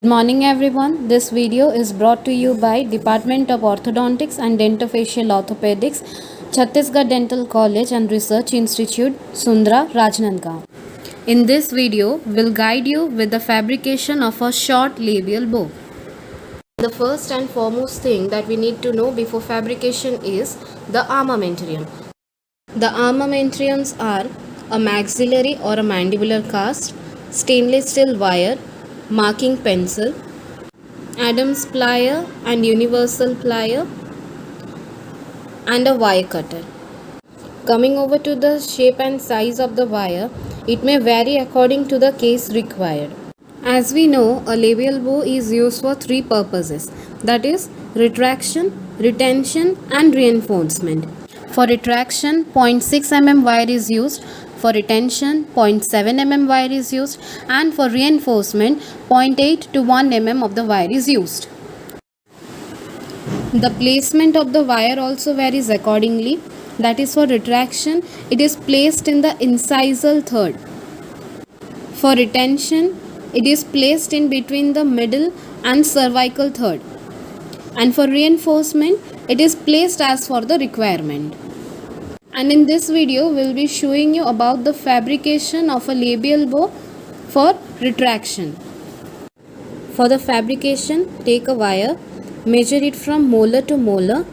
Good morning everyone. This video is brought to you by Department of Orthodontics and Dentofacial Orthopedics, Chhattisgarh Dental College and Research Institute, Sundra, Rajnandgaon. In this video, we'll guide you with the fabrication of a short labial bow. The first and foremost thing that we need to know before fabrication is the armamentarium. The armamentariums are a maxillary or a mandibular cast, stainless steel wire, marking pencil, Adams plier and universal plier, and a wire cutter. Coming over to the shape and size of the wire, it may vary according to the case required. As we know, a labial bow is used for three purposes, that is retraction, retention and reinforcement. For retraction, 0.6 mm wire is used. For retention, 0.7 mm wire is used, and for reinforcement, 0.8 to 1 mm of the wire is used. The placement of the wire also varies accordingly. That is, for retraction, it is placed in the incisal third. For retention, it is placed in between the middle and cervical third. And for reinforcement, it is placed as for the requirement. And in this video, we'll be showing you about the fabrication of a labial bow for retraction. For the fabrication, take a wire, measure it from molar to molar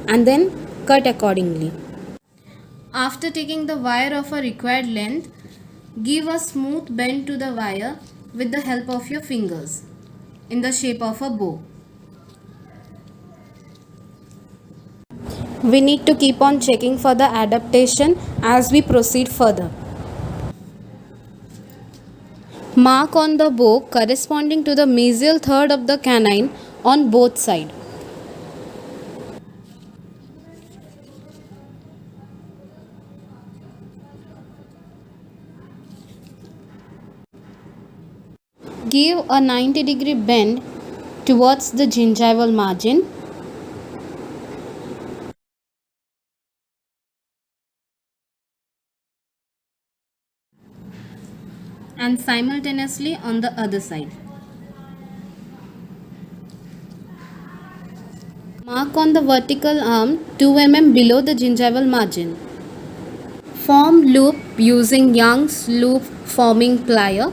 and then cut accordingly. After taking the wire of a required length, give a smooth bend to the wire with the help of your fingers in the shape of a bow. We need to keep on checking for the adaptation as we proceed further. Mark on the bow corresponding to the mesial third of the canine on both sides. Give a 90-degree bend towards the gingival margin. And simultaneously on the other side. Mark on the vertical arm 2 mm below the gingival margin. Form loop using Young's loop forming plier,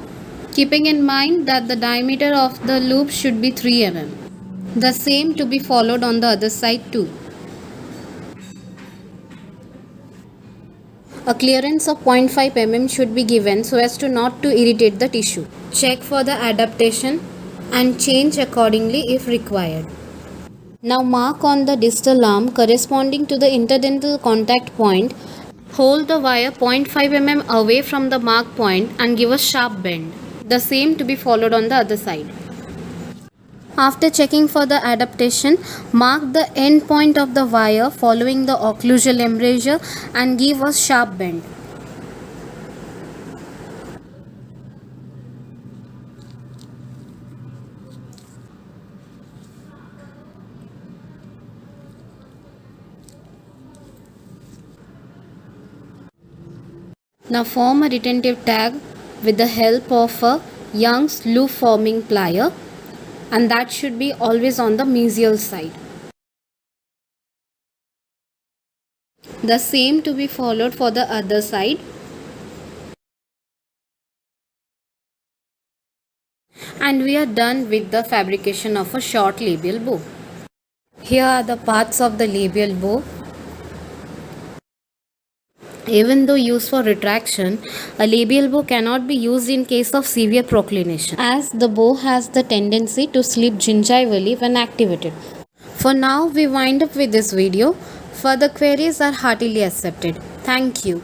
keeping in mind that the diameter of the loop should be 3 mm. The same to be followed on the other side too. A clearance of 0.5 mm should be given so as to not to irritate the tissue. Check for the adaptation and change accordingly if required. Now mark on the distal arm corresponding to the interdental contact point. Hold the wire 0.5 mm away from the mark point and give a sharp bend. The same to be followed on the other side. After checking for the adaptation, mark the end point of the wire following the occlusal embrasure and give a sharp bend. Now form a retentive tag with the help of a Young's loop forming plier, and that should be always on the mesial side. The same to be followed for the other side. And we are done with the fabrication of a short labial bow. Here are the parts of the labial bow. Even though used for retraction, a labial bow cannot be used in case of severe proclination, as the bow has the tendency to slip gingivally when activated. For now, we wind up with this video. Further queries are heartily accepted. Thank you.